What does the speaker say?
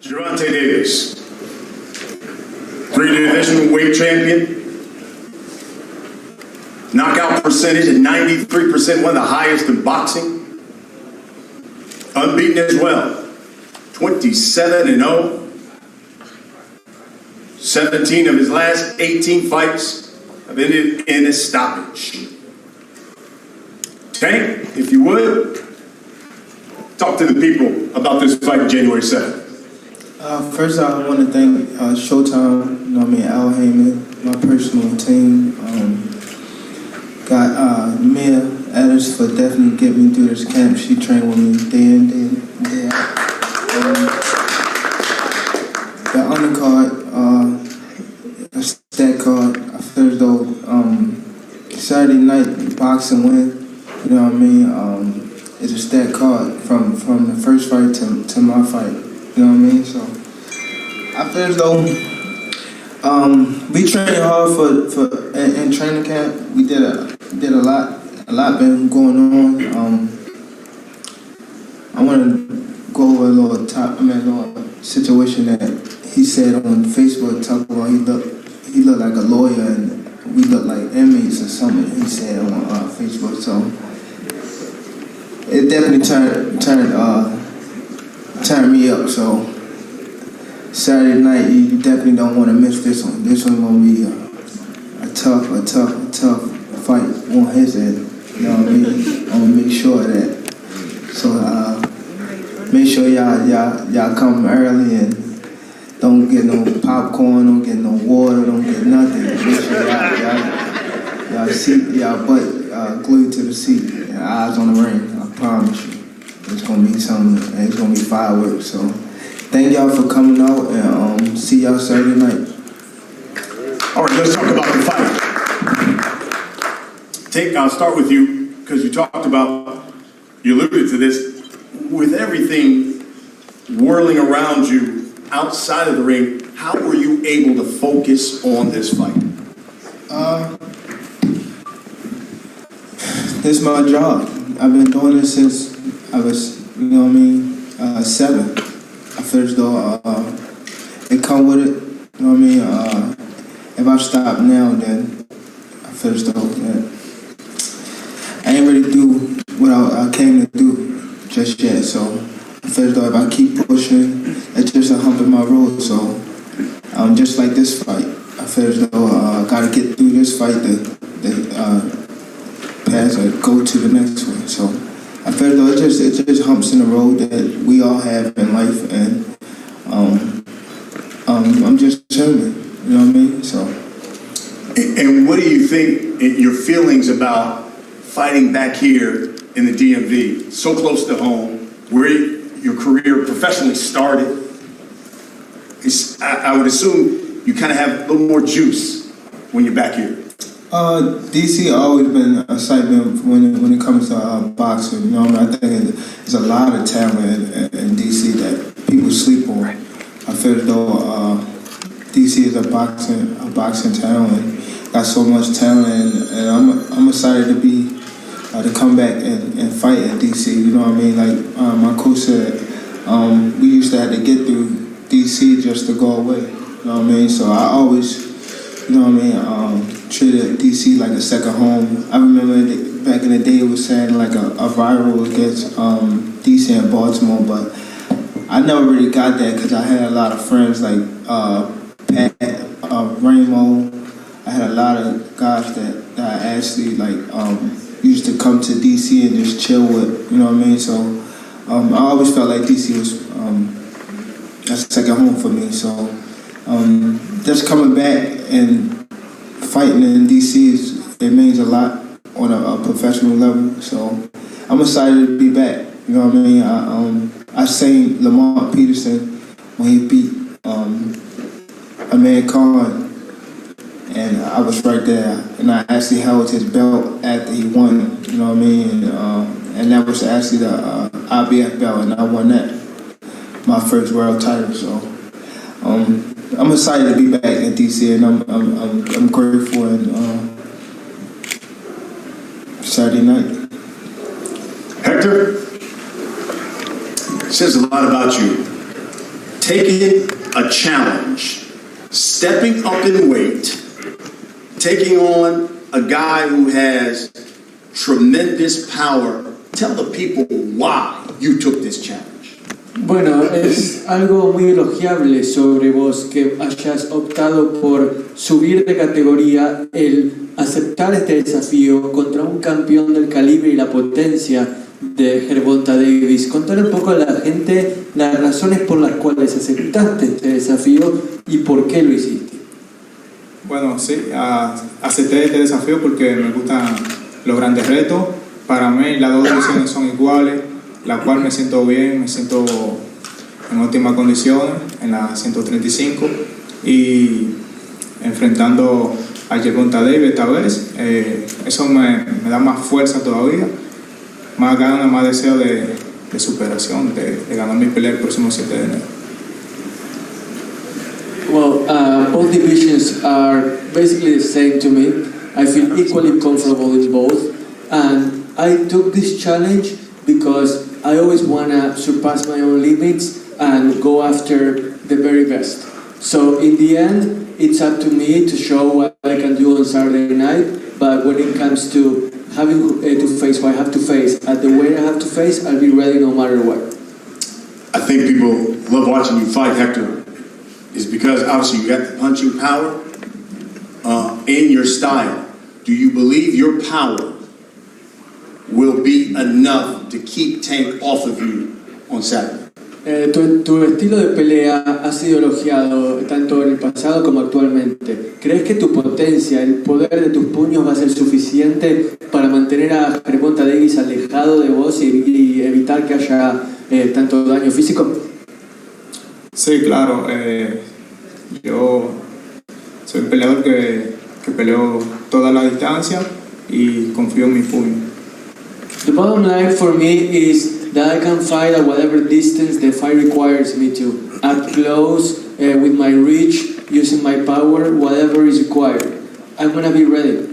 Gervonta Davis, 3-division weight champion. Knockout percentage at 93%, one of the highest in boxing. Unbeaten as well. 27-0. 17 of his last 18 fights have ended in a stoppage. Tank, if you would, talk to the people about this fight January 7th. First, I want to thank Showdown, Al Heyman, my personal team. Got Mia Addis for definitely getting me through this camp. She trained with me day in, day out. The undercard, a stat card, I feel as though Saturday night boxing win, you know what I mean, is a stat card from the first fight to my fight, you know what I mean? So I feel as though we trained hard for in training camp. We did a lot been going on. I want to go over a little situation that he said on Facebook. Talk about he looked like a lawyer and we look like inmates or something. He said on Facebook. So it definitely turned me up. So Saturday night, you definitely don't want to miss this one. This one gonna be a tough fight on his end. You know what I mean? I'm gonna make sure of that. So make sure y'all come early and don't get no popcorn, don't get no water, don't get nothing. Make sure y'all butt glued to the seat and eyes on the ring. I promise you, it's gonna be something. And it's gonna be fireworks. So thank y'all for coming out and see y'all Saturday night. All right, let's talk about the fight. I'll start with you, because you talked about, you alluded to this, with everything whirling around you outside of the ring, how were you able to focus on this fight? This is my job. I've been doing this since I was, 7. I feel as though it come with it, you know what I mean? If I stop now, then I feel as though I ain't really do what I came to do just yet. So I feel as though if I keep pushing, it's just a hump in my road. So just like this fight, I feel as though I gotta get through this fight to pass or go to the next one. So I feel as though it just humps in the road that we all have in life, and I'm just chilling. You know what I mean? So. And what do you think your feelings about fighting back here in the DMV, so close to home, where your career professionally started? I would assume you kind of have a little more juice when you're back here. DC always been a excitement when it comes to boxing. You know what I mean? I think there's a lot of talent in DC that people sleep on. I feel as though DC is a boxing town and got so much talent, and I'm excited to come back and fight in DC. You know what I mean? Like my coach said, we used to have to get through DC just to go away. You know what I mean? So I always, you know what I mean, treated DC like a second home. I remember back in the day it was saying like a rival against DC and Baltimore, but I never really got that because I had a lot of friends like Pat, Ramo. I had a lot of guys that I actually used to come to DC and just chill with, you know what I mean? So I always felt like DC was a second home for me. So just coming back and fighting in DC, it means a lot on a professional level. So I'm excited to be back. You know what I mean? I seen Lamont Peterson when he beat Amir Khan, and I was right there, and I actually held his belt after he won. You know what I mean? And that was actually the IBF belt, and I won that, my first world title. So I'm excited to be back in DC, and I'm grateful. And Saturday night. Hector, it says a lot about you. taking a challenge, stepping up in weight, taking on a guy who has tremendous power. Tell the people why you took this challenge. Bueno, es algo muy elogiable sobre vos que hayas optado por subir de categoría, el aceptar este desafío contra un campeón del calibre y la potencia de Gervonta Davis. Contar un poco a la gente las razones por las cuales aceptaste este desafío y por qué lo hiciste. Bueno, sí, acepté este desafío porque me gustan los grandes retos. Para mí las dos divisiones son iguales, la cual me siento bien, me siento en óptimas condiciones en la 135 y enfrentando a Gervonta Davis esta vez, eso me da más fuerza todavía, más ganas, más deseo de superación, de ganar mi pelea el próximo 7 de enero. Well, both divisions are basically the same to me. I feel equally comfortable in both, and I took this challenge because I always want to surpass my own limits and go after the very best. So in the end, it's up to me to show what I can do on Saturday night, but when it comes to having to face what I have to face at the weight I have to face, I'll be ready no matter what. I think people love watching you fight, Hector, is because obviously you got the punching power in your style. Do you believe your power will be enough to keep Tank off of you on Saturday? Tu estilo de pelea ha sido elogiado tanto en el pasado como actualmente. ¿Crees que tu potencia, el poder de tus puños va a ser suficiente para mantener a Gervonta Davis alejado de vos y evitar que haya tanto daño físico? Sí, claro. Yo soy un peleador que peleo toda la distancia y confío en mi puño. The bottom line for me is that I can fight at whatever distance the fight requires me to. Up close, with my reach, using my power, whatever is required. I'm gonna be ready.